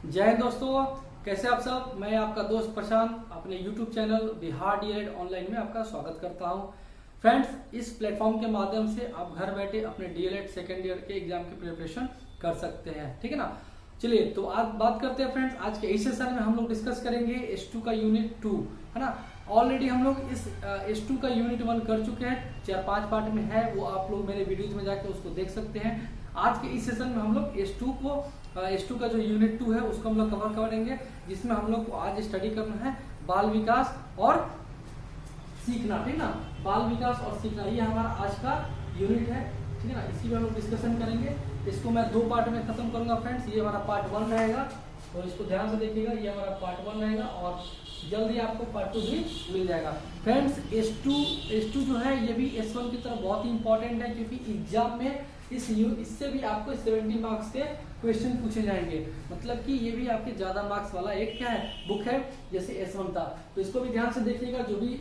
जय हिंद दोस्तों, कैसे आप सब। मैं आपका दोस्त प्रशांत अपने YouTube channel Bihar DElEd online में आपका स्वागत करता हूं। फ्रेंड्स, इस प्लेटफॉर्म के माध्यम से आप घर बैठे अपने डीएलएड सेकेंड ईयर के एग्जाम की प्रिपरेशन कर सकते हैं, ठीक है ना। चलिए तो आज बात करते हैं फ्रेंड्स। आज के इस सेशन में हम लोग डिस्कस करेंगे S2 का यूनिट 2, है ना। ऑलरेडी हम लोग इस S2 का यूनिट 1 कर चुके हैं, 4-5 पार्ट में है, वो आप लोग मेरे वीडियोज में जाके उसको देख सकते हैं। आज के इस सेशन में हम लोग S2 का जो यूनिट 2 है उसको हम लोग कवर करेंगे, जिसमें हम लोग को आज स्टडी करना है बाल विकास और सीखना, ठीक ना। बाल विकास और सीखना, ये हमारा आज का यूनिट है, ठीक है ना। इसी में हम लोग डिस्कशन करेंगे। इसको मैं 2 पार्ट में खत्म करूंगा फ्रेंड्स। ये हमारा पार्ट 1 रहेगा और इसको ध्यान से देखिएगा, ये हमारा पार्ट 1 रहेगा और जल्दी आपको पार्ट 2 भी मिल जाएगा। फ्रेंड्स, S2 जो है ये भी S1 की तरह बहुत ही इंपॉर्टेंट है, क्योंकि एग्जाम में इससे भी आपको 70 मार्क्स के क्वेश्चन पूछे जाएंगे। मतलब कि ये भी आपके ज्यादा मार्क्स वाला एक क्या है, बुक है, जैसे S1 था। तो इसको भी ध्यान से देखिएगा। जो भी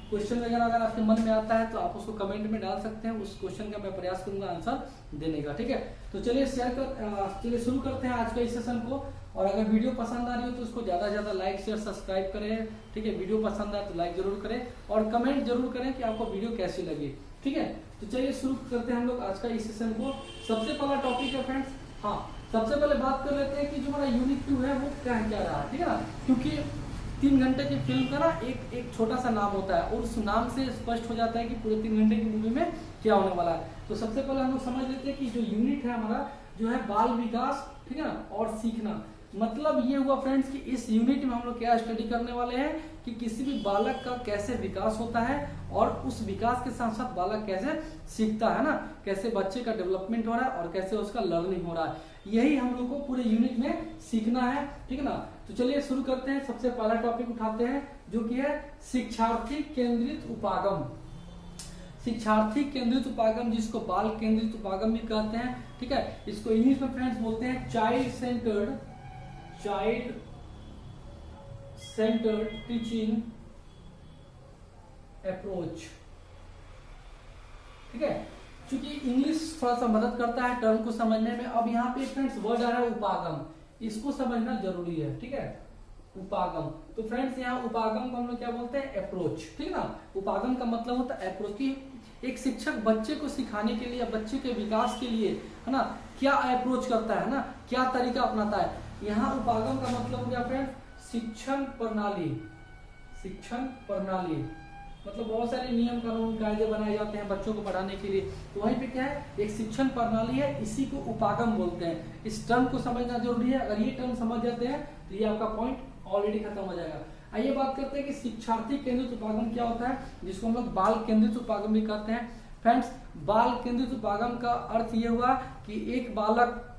क्वेश्चन वगैरह अगर आपके मन में आता है तो आप उसको कमेंट में डाल सकते हैं। उस क्वेश्चन का मैं प्रयास करूंगा आंसर देने का, ठीक है। तो चलिए चलिए शुरू करते हैं आज का इस सेशन को। और अगर वीडियो पसंद आ रही हो तो उसको ज्यादा से ज्यादा लाइक शेयर सब्सक्राइब करें, ठीक है। वीडियो पसंद आए तो लाइक जरूर करें और कमेंट जरूर करें कि आपको वीडियो कैसी लगी, ठीक है। तो चलिए शुरू करते हैं हम लोग आज का इस सेशन को। सबसे पहला टॉपिक है फ्रेंड्स, हाँ, सबसे पहले बात कर लेते हैं कि जो हमारा यूनिट 2 है वो क्या रहा है, ठीक है ना। क्योंकि 3 घंटे की फिल्म का ना एक छोटा सा नाम होता है और उस नाम से स्पष्ट हो जाता है कि पूरे 3 घंटे की मूवी में क्या होने वाला है। तो सबसे पहले हम लोग समझ लेते हैं कि जो यूनिट है हमारा जो है बाल विकास, ठीक है ना, और सीखना। मतलब ये हुआ फ्रेंड्स कि इस यूनिट में हम लोग क्या स्टडी करने वाले हैं कि किसी भी बालक का कैसे विकास होता है और उस विकास के साथ साथ बालक कैसे सीखता है ना, कैसे बच्चे का डेवलपमेंट हो रहा है और कैसे उसका लर्निंग हो रहा है। यही हम लोग को पूरे यूनिट में सीखना है, ठीक है ना। तो चलिए शुरू करते हैं। सबसे पहला टॉपिक उठाते हैं जो कि है शिक्षार्थी केंद्रित उपागम। शिक्षार्थी केंद्रित उपागम, जिसको बाल केंद्रित उपागम भी कहते हैं, ठीक है। इसको इंग्लिश में फ्रेंड्स बोलते हैं चाइल्ड सेंटर्ड टीचिंग अप्रोच, ठीक है। क्योंकि इंग्लिश थोड़ा सा मदद करता है टर्म को समझने में। अब यहाँ पे फ्रेंड्स वर्ड आ रहा है उपागम, इसको समझना जरूरी है, ठीक है। उपागम, तो फ्रेंड्स यहाँ उपागम को हम लोग क्या बोलते हैं, अप्रोच, ठीक है ना। उपागम का मतलब होता है अप्रोच, की एक शिक्षक बच्चे को सिखाने के लिए या बच्चे के विकास के लिए, है ना, क्या अप्रोच करता है ना, क्या तरीका अपनाता है। यहाँ उपागम का मतलब हो गया फ्रेंड्स शिक्षण प्रणाली। शिक्षण प्रणाली मतलब बहुत सारे नियम कानून कायदे बनाए जाते हैं बच्चों को पढ़ाने के लिए। तो वहीं पे क्या है, एक शिक्षण प्रणाली है, इसी को उपागम बोलते हैं। इस टर्म को समझना जरूरी है। अगर ये टर्म समझ जाते हैं तो ये आपका पॉइंट ऑलरेडी खत्म हो जाएगा। आइए बात करते हैं कि शिक्षार्थी केंद्रित उपागम क्या होता है, जिसको हम लोग बाल केंद्रित उपागम भी कहते हैं। फ्रेंड्स, बाल केंद्रित उपागम का अर्थ ये हुआ कि एक बालक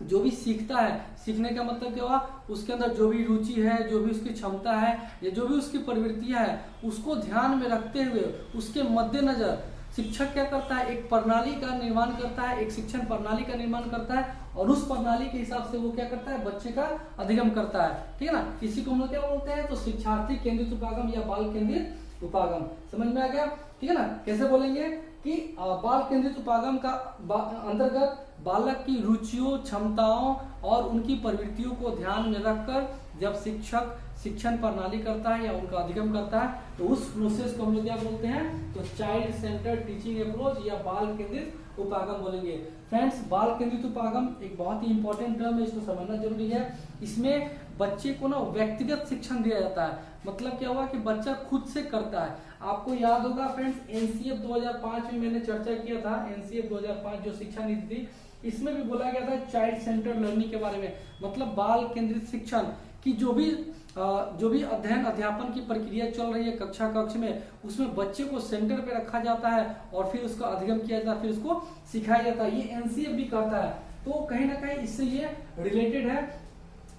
जो भी सीखता है, सीखने का मतलब क्या हुआ, उसके अंदर जो भी रुचि है, जो भी उसकी क्षमता है या जो भी उसकी प्रवृत्तियां है, उसको ध्यान में रखते हुए उसके मद्देनजर शिक्षक क्या करता है, एक प्रणाली का निर्माण करता है, एक शिक्षण प्रणाली का निर्माण करता है और उस प्रणाली के हिसाब से वो क्या करता है, बच्चे का अधिगम करता है, ठीक है ना। इसी को हम लोग क्या बोलते हैं, तो शिक्षार्थी केंद्रित उपागम या बाल केंद्रित उपागम। समझ में आ गया, ठीक है ना। कैसे बोलेंगे कि बाल केंद्रित उपागम का अंतर्गत बालक की रुचियों, क्षमताओं और उनकी प्रवृत्तियों को ध्यान में रखकर जब शिक्षक शिक्षण प्रणाली करता है या उनका अधिगम करता है तो उस प्रोसेस को हम लोग क्या बोलते हैं, तो चाइल्ड सेंटर्ड टीचिंग अप्रोच या बाल केंद्रित उपागम बोलेंगे। फ्रेंड्स, बाल केंद्रित उपागम एक बहुत ही इंपॉर्टेंट टर्म है, इसको समझना जरूरी है। इसमें बच्चे को ना व्यक्तिगत शिक्षण दिया जाता है। मतलब क्या हुआ कि बच्चा खुद से करता है। आपको याद होगा फ्रेंड्स, एनसीएफ 2005 में मैंने चर्चा किया था। एनसीएफ 2005 जो शिक्षा नीति थी, इसमें भी बोला गया था चाइल्ड सेंटर्ड लर्निंग के बारे में। मतलब बाल केंद्रित शिक्षण की जो भी अध्ययन अध्यापन की प्रक्रिया चल रही है कक्षा कक्ष में, उसमें बच्चे को सेंटर पे रखा जाता है और फिर उसका अधिगम किया जाता है, फिर उसको सिखाया जाता है। ये एनसीएफ भी कहता है। तो कहीं ना कहीं इससे ये रिलेटेड है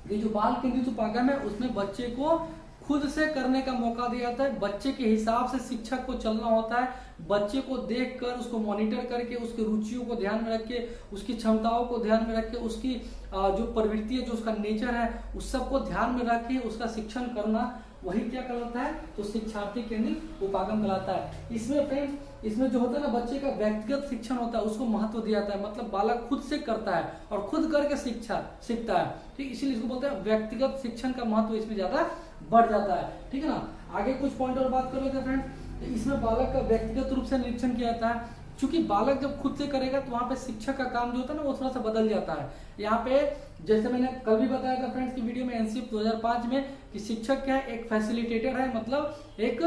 कि जो बाल केंद्रित उपागम है उसमें बच्चे को खुद से करने का मौका दिया जाता है। बच्चे के हिसाब से शिक्षक को चलना होता है। बच्चे को देखकर, उसको मॉनिटर करके, उसकी रुचियों को ध्यान में रख के, उसकी क्षमताओं को ध्यान में रख के, उसकी जो प्रवृत्ति है, जो उसका नेचर है, उस सब को ध्यान में रख के उसका शिक्षण करना वही क्या कहलाता है, तो शिक्षार्थी केंद्रित उपागम कहलाता है। इसमें फ्रेंड्स, इसमें जो होता है ना बच्चे का व्यक्तिगत शिक्षण होता है उसको महत्व दिया जाता है, मतलब बालक खुद से करता है और खुद करके सीखता है, ठीक, इसीलिए इसको बोलते हैं व्यक्तिगत शिक्षण का महत्व इसमें ज्यादा बढ़ जाता है, ठीक है ना। आगे कुछ पॉइंट और बात करोगे फ्रेंड्स, इसमें बालक का व्यक्तिगत रूप से निरीक्षण किया जाता है, क्योंकि बालक जब खुद से करेगा तो वहां पे शिक्षक का काम जो होता है ना वो थोड़ा सा बदल जाता है। यहाँ पे जैसे मैंने कल भी बताया था फ्रेंड्स की वीडियो में एनसीईआरटी 2005 में कि शिक्षक क्या है, एक फैसिलिटेटर है, मतलब एक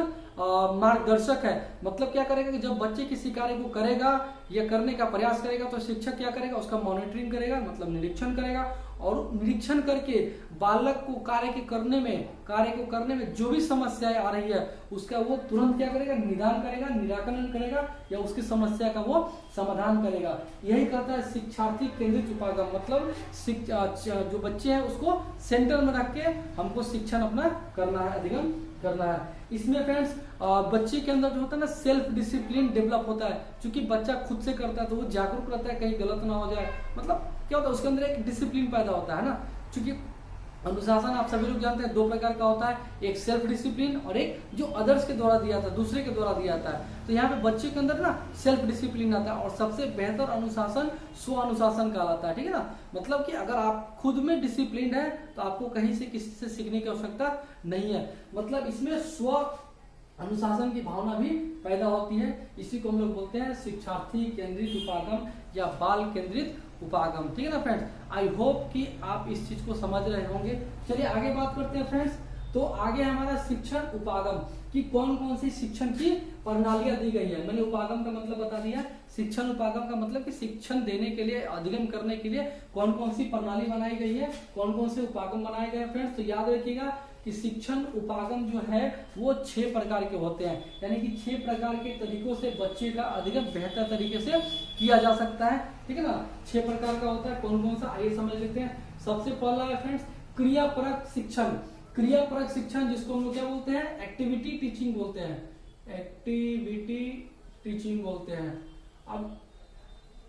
मार्गदर्शक है। मतलब क्या करेगा कि जब बच्चे किसी कार्य को करेगा या करने का प्रयास करेगा तो शिक्षक क्या करेगा, उसका मॉनिटरिंग करेगा, मतलब निरीक्षण करेगा, और निरीक्षण करके बालक को कार्य को करने में जो भी समस्याएं आ रही है उसका वो तुरंत क्या करेगा, निदान करेगा, निराकरण करेगा या उसकी समस्या का वो समाधान करेगा। यही कहता है शिक्षार्थी केंद्रित उपागम, मतलब जो बच्चे हैं उसको सेंटर में रख के हमको शिक्षण अपना करना है, अधिगम करना है। इसमें फ्रेंड्स बच्चे के अंदर जो होता है ना सेल्फ डिसिप्लिन डेवलप होता है, क्योंकि बच्चा खुद से करता है तो वो जागरूक रहता है कहीं गलत ना हो जाए, मतलब क्या होता है उसके अंदर एक डिसिप्लिन पैदा होता है ना। क्योंकि अनुशासन आप सभी लोग जानते हैं दो प्रकार का होता है, एक सेल्फ डिसिप्लिन और एक जो अदर्स के द्वारा दिया जाता है, दूसरे के द्वारा दिया जाता है। तो यहाँ पे बच्चे के अंदर ना सेल्फ डिसिप्लिन आता है और सबसे बेहतर अनुशासन स्व अनुशासन कहलाता है, ठीक है ना। मतलब कि अगर आप खुद में डिसिप्लिन है तो आपको कहीं से किसी से सीखने की आवश्यकता नहीं है, मतलब इसमें स्व अनुशासन की भावना भी पैदा होती है। इसी को हम लोग बोलते हैं शिक्षार्थी केंद्रित उपागम या बाल केंद्रित उपागम, ठीक है ना फ्रेंड्स। आई होप कि आप इस चीज को समझ रहे होंगे। चलिए आगे बात करते हैं फ्रेंड्स। तो आगे हमारा शिक्षण उपागम की कौन कौन सी शिक्षण की प्रणालियां दी गई है। मैंने उपागम का मतलब बता दिया, शिक्षण उपागम का मतलब कि शिक्षण देने के लिए, अधिगम करने के लिए कौन कौन सी प्रणाली बनाई गई है, कौन कौन से उपागम बनाए गए फ्रेंड्स। तो याद रखिएगा कि शिक्षण उपागम जो है वो 6 प्रकार के होते हैं, यानी कि 6 प्रकार के तरीकों से बच्चे का अधिगम बेहतर तरीके से किया जा सकता है, ठीक है ना। 6 प्रकार का होता है, कौन कौन सा आइए समझ लेते हैं। सबसे पहला है फ्रेंड्स क्रियापरक शिक्षण। क्रियापरक शिक्षण जिसको हम लोग क्या बोलते हैं, एक्टिविटी टीचिंग बोलते हैं, एक्टिविटी टीचिंग बोलते हैं।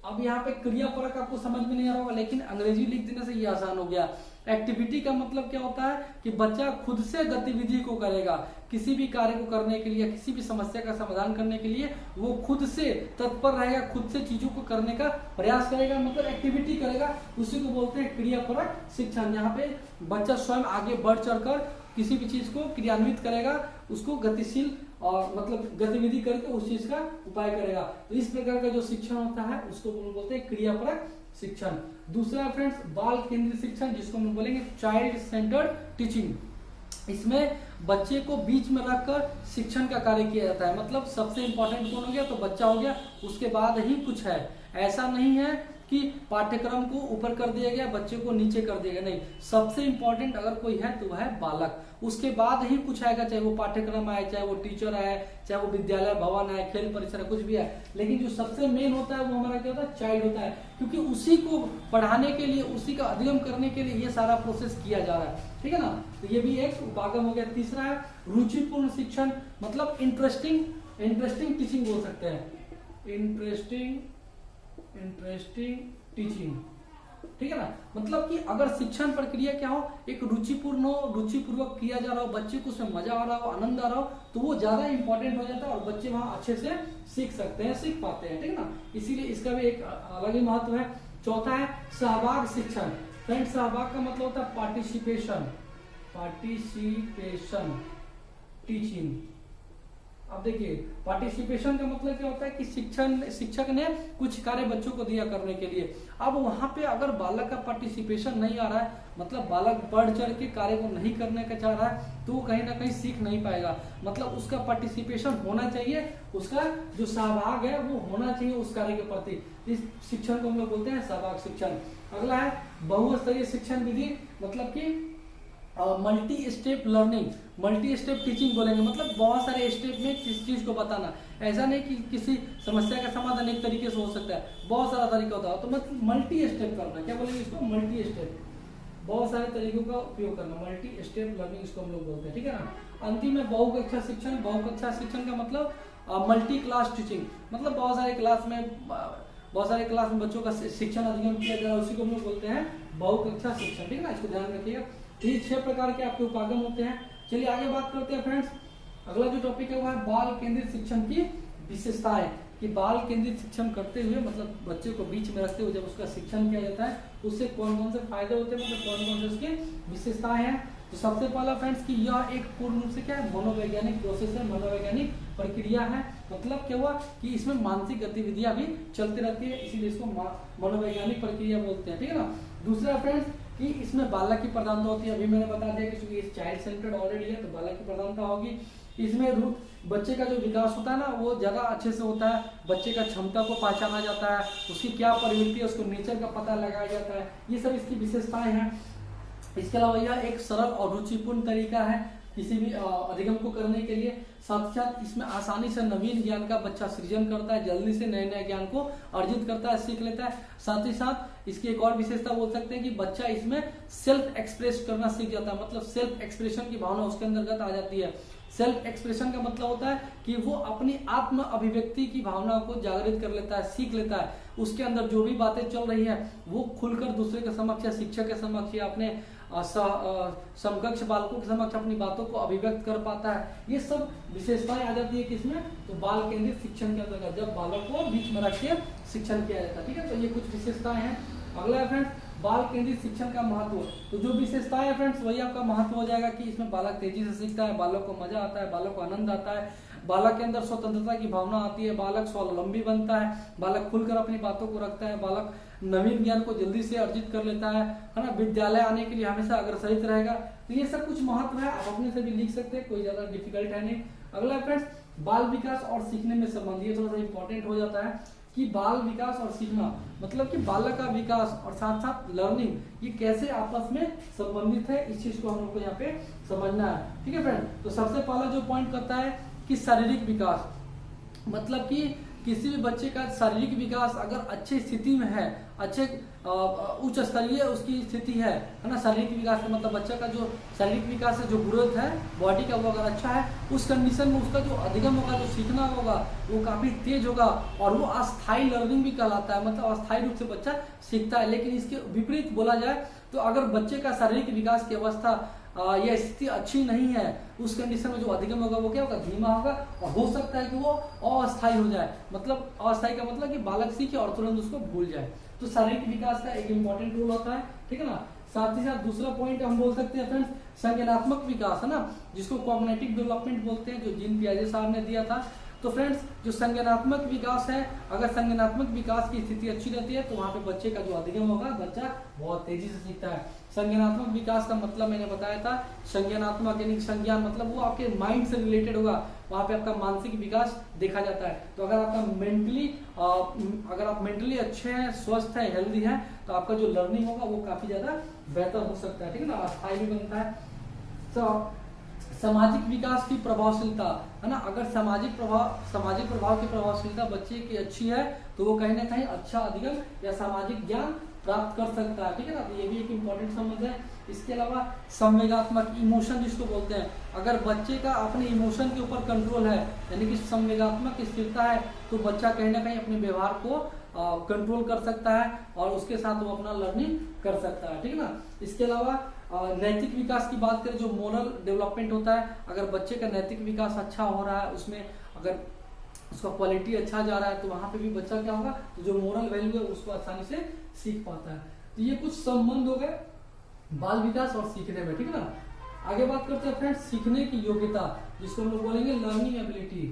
अब यहाँ पे क्रियापरक आपको समझ में नहीं आ रहा होगा, लेकिन अंग्रेजी लिख देने से ये आसान हो गया। एक्टिविटी का मतलब क्या होता है कि बच्चा खुद से गतिविधि को करेगा, किसी भी कार्य को करने के लिए, किसी भी समस्या का समाधान करने के लिए वो खुद से तत्पर रहेगा, खुद से चीजों को करने का प्रयास करेगा, मतलब एक्टिविटी करेगा, उसी को बोलते हैं क्रियापरक शिक्षण। यहाँ पे बच्चा स्वयं आगे बढ़ चढ़कर किसी भी चीज को क्रियान्वित करेगा, उसको गतिशील और मतलब गतिविधि करके उस चीज का उपाय करेगा। तो इस प्रकार का जो शिक्षण होता है उसको बोलते हैं क्रियापरक शिक्षण। दूसरा फ्रेंड्स बाल केंद्रित शिक्षण, जिसको हम बोलेंगे चाइल्ड सेंटर्ड टीचिंग। इसमें बच्चे को बीच में रखकर शिक्षण का कार्य किया जाता है, मतलब सबसे इंपॉर्टेंट कौन हो गया, तो बच्चा हो गया, उसके बाद ही कुछ है। ऐसा नहीं है कि पाठ्यक्रम को ऊपर कर दिया गया, बच्चे को नीचे कर दिया गया, नहीं, सबसे इंपॉर्टेंट अगर कोई है तो वह है बालक, उसके बाद ही कुछ आएगा, चाहे वो पाठ्यक्रम आए, चाहे वो टीचर आए, चाहे वो विद्यालय भवन आए, खेल परिसर कुछ भी है, लेकिन जो सबसे मेन होता है वो हमारा क्या होता है, चाइल्ड होता है, क्योंकि उसी को पढ़ाने के लिए, उसी का अधिगम करने के लिए ये सारा प्रोसेस किया जा रहा है, ठीक है ना। तो ये भी एक उपागम हो गया। तीसरा है रुचिपूर्ण शिक्षण, मतलब इंटरेस्टिंग टीचिंग बोल सकते हैं, इंटरेस्टिंग टीचिंग, ठीक है ना। मतलब कि अगर शिक्षण प्रक्रिया क्या हो, एक रुचिपूर्ण हो, रुचिपूर्वक किया जा रहा हो, बच्चे को उसमें मजा आ रहा हो, आनंद आ रहा हो, तो वो ज्यादा इंपॉर्टेंट हो जाता है और बच्चे वहां अच्छे से सीख सकते हैं, सीख पाते हैं, ठीक है ना। इसीलिए इसका भी एक अलग ही महत्व है। चौथा है सहभाग शिक्षण। फ्रेंड सहभाग का मतलब होता है पार्टिसिपेशन टीचिंग। अब देखिए पार्टिसिपेशन का मतलब क्या होता है कि शिक्षक ने कुछ कार्य बच्चों को दिया करने के लिए, अब वहां पे अगर बालक का पार्टिसिपेशन नहीं आ रहा है, मतलब बालक बढ़ चढ़ के कार्य को नहीं करने का चाह रहा है, तो वो कहीं ना कहीं सीख नहीं पाएगा। मतलब उसका पार्टिसिपेशन होना चाहिए, उसका जो सहभाग है वो होना चाहिए उस कार्य के प्रति। इस शिक्षण को हम लोग बोलते हैं सहभाग शिक्षण। अगला है बहुस्तरीय शिक्षण विधि, मतलब की multi step learning, multi step teaching बोलेंगे, मतलब बहुत सारे स्टेप में किस चीज को बताना। ऐसा नहीं कि किसी समस्या का समाधान एक तरीके से हो सकता है, बहुत सारा तरीका होता है, तो मतलब मल्टी स्टेप करना, क्या बोलेंगे इसको, मल्टी स्टेप, बहुत सारे तरीकों का उपयोग करना, मल्टी स्टेप लर्निंग इसको हम लोग बोलते हैं, ठीक है ना। अंतिम में बहुकक्षा शिक्षण। बहुकक्षा शिक्षण का मतलब मल्टी क्लास टीचिंग, मतलब बहुत सारे क्लास में बच्चों का शिक्षण अधिगम किया जा रहा है, उसी को हम लोग बोलते हैं बहुकक्षा शिक्षण, ठीक है ना। इसको ध्यान रखिएगा। ये 6 प्रकार के आपके उपागम होते हैं। चलिए आगे बात करते हैं फ्रेंड्स। अगला जो टॉपिक है वो है बाल केंद्रित शिक्षण की विशेषताएं। कि बाल केंद्रित शिक्षण करते हुए मतलब बच्चे को बीच में रखते हुए जब उसका शिक्षण किया जाता है उससे कौन कौन से फायदे होते हैं, मतलब कौन कौन से उसके विशेषताएं हैं। तो सबसे पहला फ्रेंड्स कि यह एक पूर्ण रूप से क्या है, मनोवैज्ञानिक प्रोसेस है, मनोवैज्ञानिक प्रक्रिया है। मतलब क्या हुआ कि इसमें मानसिक गतिविधियां भी चलती रहती है, इसीलिए इसको मनोवैज्ञानिक प्रक्रिया बोलते हैं, ठीक है ना। दूसरा फ्रेंड्स कि इसमें बालक की प्रधानता होती है। अभी मैंने बता दिया कि ये चाइल्ड सेंटर्ड ऑलरेडी है तो बालक की प्रधानता होगी। इसमें बच्चे का जो विकास होता है ना वो ज्यादा अच्छे से होता है। बच्चे का क्षमता को पहचाना जाता है, उसकी क्या प्रवृत्ति है उसको नेचर का पता लगाया जाता है, ये सब इसकी विशेषताएं हैं। इसके अलावा यह एक सरल और रुचिपूर्ण तरीका है किसी भी अधिगम को करने के लिए। साथ ही साथ इसमें आसानी से नवीन ज्ञान का बच्चा सृजन करता है, जल्दी से नए नए ज्ञान को अर्जित करता है, सीख लेता है। साथ ही साथ इसकी एक और विशेषता बोल सकते हैं कि बच्चा इसमें सेल्फ एक्सप्रेस करना सीख जाता है, मतलब सेल्फ एक्सप्रेशन की भावना उसके अंतर्गत आ जाती है। सेल्फ एक्सप्रेशन का मतलब होता है कि वो अपनी आत्म अभिव्यक्ति की भावना को जागृत कर लेता है, सीख लेता है। उसके अंदर जो भी बातें चल रही है वो खुलकर दूसरे के समक्ष या शिक्षक के समक्ष या अपने समकक्ष बालकों के समक्ष अपनी बातों को अभिव्यक्त कर पाता है। ये सब विशेषताएं आ जाती है किसमें, तो बाल केंद्रित शिक्षण के अंतर्गत जब बालक को बीच में रख के शिक्षण किया जाता है, ठीक है। तो ये कुछ विशेषताएं हैं। अगला है फ्रेंड्स बाल केंद्रित शिक्षण का महत्व। तो जो विशेषताएं है फ्रेंड्स वही आपका महत्व हो जाएगा कि इसमें बालक तेजी से सीखता है, बालक को मजा आता है, बालक को आनंद आता है, बालक के अंदर स्वतंत्रता की भावना आती है, बालक स्वावलंबी बनता है, बालक खुलकर अपनी बातों को रखता है, बालक नवीन ज्ञान को जल्दी से अर्जित कर लेता है ना। विद्यालय आने के लिए हमेशा अग्रसरित रहेगा। तो ये सब कुछ महत्व है, आप अपने से भी लिख सकते हैं, कोई ज्यादा डिफिकल्ट है नहीं। अगला फ्रेंड्स बाल विकास और सीखने में संबंध, ये थोड़ा सा इंपॉर्टेंट हो जाता है कि बाल विकास और सीखना मतलब कि बालक का विकास और साथ साथ लर्निंग ये कैसे आपस में संबंधित है, इस चीज को हम लोग को यहाँ पे समझना है, ठीक है फ्रेंड। तो सबसे पहला जो पॉइंट करता है कि शारीरिक विकास, मतलब कि किसी भी बच्चे का शारीरिक विकास अगर अच्छी स्थिति में है, अच्छे उच्च स्तरीय उसकी स्थिति है ना। शारीरिक विकास का मतलब बच्चा का जो शारीरिक विकास है, जो ग्रोथ है बॉडी का, वो अगर अच्छा है उस कंडीशन में उसका जो अधिगम होगा, जो सीखना होगा वो काफी तेज होगा और वो अस्थायी लर्निंग भी कहलाता है, मतलब अस्थायी रूप से बच्चा सीखता है। लेकिन इसके विपरीत बोला जाए तो अगर बच्चे का शारीरिक विकास की अवस्था यह स्थिति अच्छी नहीं है, उस कंडीशन में जो अधिगम होगा वो क्या होगा, धीमा होगा और हो सकता है कि वो अस्थायी हो जाए। मतलब अस्थायी का मतलब कि बालक सीखे और तुरंत उसको भूल जाए। तो शारीरिक विकास का एक इंपॉर्टेंट रोल होता है, ठीक है ना। साथ ही साथ दूसरा पॉइंट हम बोल सकते हैं फ्रेंड्स संज्ञानात्मक विकास, है ना, जिसको कॉग्निटिव डेवलपमेंट बोलते हैं, जो जीन पियाजे साहब ने दिया था। तो फ्रेंड्स जो संज्ञानात्मक विकास है, अगर संज्ञानात्मक विकास की स्थिति अच्छी रहती है तो वहां पे बच्चे का जो अधिगम होगा बच्चा बहुत तेजी से सीखता है। संज्ञानात्मक विकास का मतलब मैंने बताया था, संज्ञानात्मक यानी संज्ञान मतलब वो आपके माइंड से रिलेटेड होगा, वहां पे आपका मानसिक विकास देखा जाता है। तो अगर आपका अगर आप मेंटली अच्छे हैं, स्वस्थ है, हेल्दी है, तो आपका जो लर्निंग होगा वो काफी ज्यादा बेहतर हो सकता है, ठीक है ना, अस्थायी भी बनता है। तो सामाजिक विकास की प्रभावशीलता, है ना, अगर सामाजिक प्रभाव की प्रभावशीलता बच्चे की अच्छी है तो वो कहीं ना कहीं अच्छा अधिगम या सामाजिक ज्ञान प्राप्त कर सकता है, ठीक है ना। तो ये भी एक इम्पोर्टेंट संबंध है। इसके अलावा संवेगात्मक इमोशन जिसको बोलते हैं, अगर बच्चे का अपने इमोशन के ऊपर कंट्रोल है यानी कि संवेगात्मक स्थिरता है तो बच्चा कहीं ना कहीं अपने व्यवहार को कंट्रोल कर सकता है और उसके साथ वो अपना लर्निंग कर सकता है, ठीक है ना। इसके अलावा नैतिक विकास की बात करें, जो मोरल डेवलपमेंट होता है, अगर बच्चे का नैतिक विकास अच्छा हो रहा है, उसमें अगर उसका क्वालिटी अच्छा जा रहा है तो वहां पे भी बच्चा क्या होगा, तो जो मोरल वैल्यू है उसको आसानी से सीख पाता है। तो ये कुछ संबंध हो गए बाल विकास और सीखने में, ठीक है ना। आगे बात करते हैं फ्रेंड्स सीखने की योग्यता, जिसको हम लोग बोलेंगे लर्निंग एबिलिटी।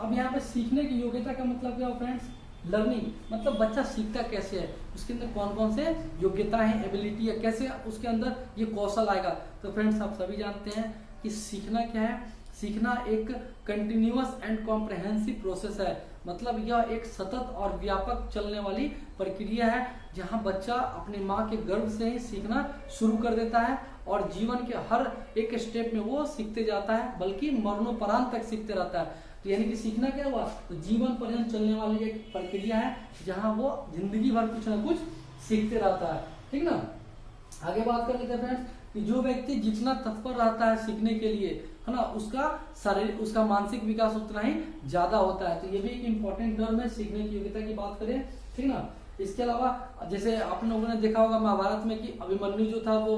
अब यहाँ पे सीखने की योग्यता का मतलब क्या हो फ्रेंड्स, लर्निंग मतलब बच्चा सीखता कैसे है, उसके अंदर कौन कौन से योग्यता है, एबिलिटी है, कैसे उसके अंदर ये कौशल आएगा। तो फ्रेंड्स आप सभी जानते हैं कि सीखना क्या है, सीखना एक कंटिन्यूअस एंड कॉम्प्रहेंसिव प्रोसेस है, मतलब यह एक सतत और व्यापक चलने वाली प्रक्रिया है जहां बच्चा अपनी माँ के गर्भ से ही सीखना शुरू कर देता है और जीवन के हर एक स्टेप में वो सीखते जाता है, बल्कि मरणोपरांत तक सीखते रहता है। तो यानी कि सीखना क्या हुआ, तो जीवन पर्यंत चलने वाली एक प्रक्रिया है जहां वो जिंदगी भर कुछ ना कुछ सीखते रहता है, ठीक ना। आगे बात कर लेते हैं फ्रेंड्स कि जो व्यक्ति जितना तत्पर रहता है सीखने के लिए, है ना, उसका मानसिक विकास उतना ही ज्यादा होता है। तो ये भी एक इंपॉर्टेंट टर्म है सीखने की योग्यता की बात करें, ठीक ना। इसके अलावा जैसे आप लोगों ने देखा होगा महाभारत में कि अभिमन्यु जो था वो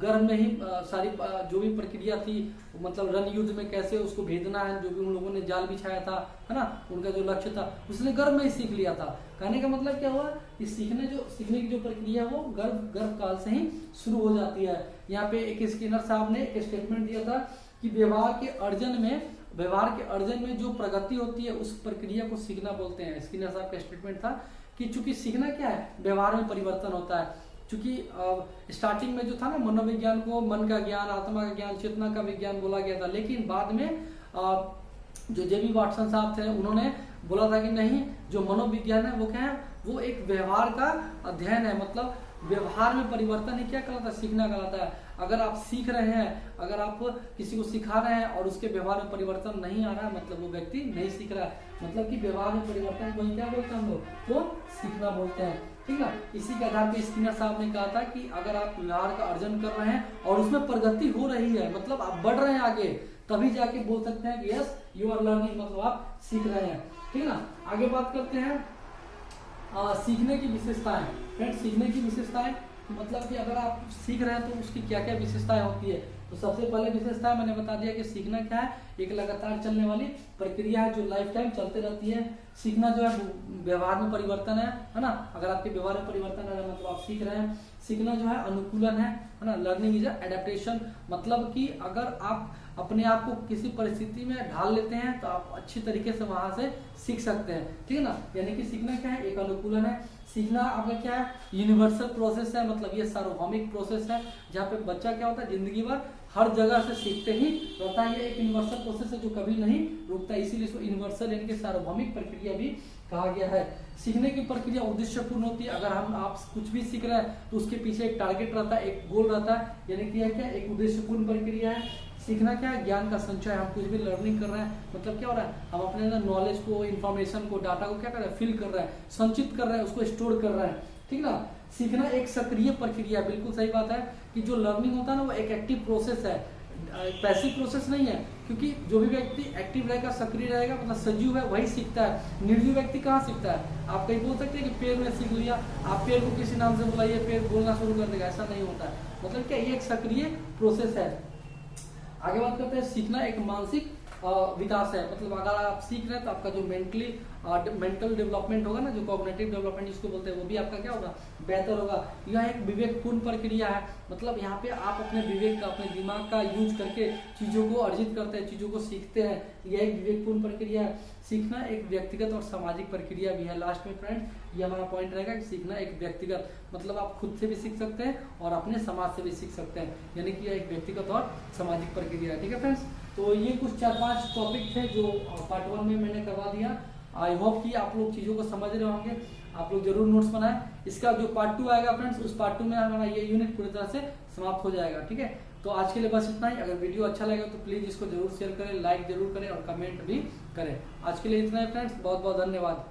गर्भ में ही सारी जो भी प्रक्रिया थी, मतलब रण युद्ध में कैसे उसको भेदना है, जो भी उन लोगों ने जाल बिछाया था, है ना, उनका जो लक्ष्य था उसने गर्भ में ही सीख लिया था। कहने का मतलब क्या हुआ कि सीखने की जो प्रक्रिया है वो गर्भ काल से ही शुरू हो जाती है। यहाँ पे एक स्किनर साहब ने एक स्टेटमेंट दिया था कि व्यवहार के अर्जन में जो प्रगति होती है उस प्रक्रिया को सीखना बोलते हैं। स्किनर साहब का स्टेटमेंट था कि चूंकि सीखना क्या है, व्यवहार में परिवर्तन होता है। चूंकि स्टार्टिंग में जो था ना, मनोविज्ञान को मन का ज्ञान, आत्मा का ज्ञान, चेतना का विज्ञान बोला गया था, लेकिन बाद में जो जेबी वाटसन साहब थे उन्होंने बोला था कि नहीं, जो मनोविज्ञान है वो क्या है, वो एक व्यवहार का अध्ययन है। मतलब व्यवहार में परिवर्तन ही क्या कहलाता है, सीखना कहलाता है। अगर आप सीख रहे हैं, अगर आप किसी को सिखा रहे हैं और उसके व्यवहार में परिवर्तन नहीं आ रहा है, मतलब वो व्यक्ति नहीं सीख रहा है। मतलब कि व्यवहार में परिवर्तन वही क्या बोलते हैं हम लोग, तो सीखना बोलते हैं, ठीक ना। इसी के आधार पर स्किनर साहब ने कहा था कि अगर आप व्यवहार का अर्जन कर रहे हैं और उसमें प्रगति हो रही है, मतलब आप बढ़ रहे हैं आगे, तभी जाके बोल सकते हैं कि यस यू आर लर्निंग, मतलब आप सीख रहे हैं, ठीक ना। आगे बात करते हैं सीखने की विशेषताएं। फ्रेंड्स, सीखने की विशेषताएं मतलब कि अगर आप सीख रहे हैं तो उसकी क्या क्या विशेषताएं होती है। तो सबसे पहले विशेषता मैंने बता दिया कि सीखना क्या है, एक लगातार चलने वाली प्रक्रिया है जो लाइफ टाइम चलते रहती है। सीखना जो है व्यवहार में परिवर्तन है ना। अगर आपके व्यवहार में परिवर्तन है मतलब आप सीख रहे हैं। सीखना जो है अनुकूलन है ना। लर्निंग इज एडेप्टेशन, मतलब कि अगर आप अपने आप को किसी परिस्थिति में ढाल लेते हैं तो आप अच्छी तरीके से वहां से सीख सकते हैं, ठीक है ना। यानी कि सीखना क्या है, एक अनुकूलन है। सीखना आपका क्या है, यूनिवर्सल प्रोसेस है, मतलब ये सार्वभौमिक प्रोसेस है जहाँ पे बच्चा क्या होता है जिंदगी भर हर जगह से सीखते ही रहता है। ये एक यूनिवर्सल प्रोसेस है जो कभी नहीं रुकता, इसीलिए इसको यूनिवर्सल यानी कि सार्वभौमिक प्रक्रिया भी कहा गया है। सीखने की प्रक्रिया उद्देश्यपूर्ण होती है। अगर आप कुछ भी सीख रहे हैं तो उसके पीछे एक टारगेट रहता है, एक गोल रहता है, यानी कि क्या एक उद्देश्यपूर्ण प्रक्रिया है। सीखना क्या है, ज्ञान का संचय। हम कुछ भी लर्निंग कर रहे हैं मतलब क्या हो रहा है, हम अपने नॉलेज को, इन्फॉर्मेशन को, डाटा को क्या कर रहे हैं, फिल कर रहे हैं, संचित कर रहे हैं, उसको स्टोर कर रहे हैं, ठीक ना। सीखना एक सक्रिय प्रक्रिया, बिल्कुल सही बात है कि जो लर्निंग होता है ना वो एक एक्टिव प्रोसेस है, पैसिव प्रोसेस नहीं है। क्योंकि जो भी व्यक्ति एक्टिव रहेगा, सक्रिय रहेगा, मतलब सजीव है, वही सीखता है। निर्जीव व्यक्ति कहाँ सीखता है। आप कहीं बोल सकते हैं कि पेड़ में सीख लिया, आप पेड़ को किसी नाम से बुलाइए, पेड़ बोलना शुरू कर देगा, ऐसा नहीं होता है। मतलब क्या, ये एक सक्रिय प्रोसेस है। आगे बात करते हैं, सीखना एक मानसिक विकास है। मतलब अगर आप सीख रहे हैं तो आपका जो मेंटल डेवलपमेंट होगा ना, जो कॉग्निटिव डेवलपमेंट जिसको बोलते हैं, वो भी आपका क्या होगा, बेहतर होगा। यह एक विवेकपूर्ण प्रक्रिया है। मतलब यहाँ पे आप अपने विवेक का, अपने दिमाग का यूज करके चीजों को अर्जित करते हैं, चीजों को सीखते हैं। यह एक विवेकपूर्ण प्रक्रिया है। सीखना एक व्यक्तिगत और सामाजिक प्रक्रिया भी है। लास्ट में फ्रेंड ये हमारा पॉइंट रहेगा कि सीखना एक व्यक्तिगत, मतलब आप खुद से भी सीख सकते हैं और अपने समाज से भी सीख सकते हैं, यानी कि यह एक व्यक्तिगत और सामाजिक प्रक्रिया है, ठीक है फ्रेंड्स। तो ये कुछ 4-5 टॉपिक थे जो पार्ट 1 में मैंने करवा दिया। आई होप कि आप लोग चीज़ों को समझ रहे होंगे। आप लोग जरूर नोट्स बनाएं। इसका जो पार्ट 2 आएगा फ्रेंड्स, उस पार्ट 2 में हमारा ये यूनिट पूरी तरह से समाप्त हो जाएगा, ठीक है। तो आज के लिए बस इतना ही। अगर वीडियो अच्छा लगा तो प्लीज़ इसको जरूर शेयर करें, लाइक जरूर करें और कमेंट भी करें। आज के लिए इतना ही फ्रेंड्स, बहुत बहुत धन्यवाद।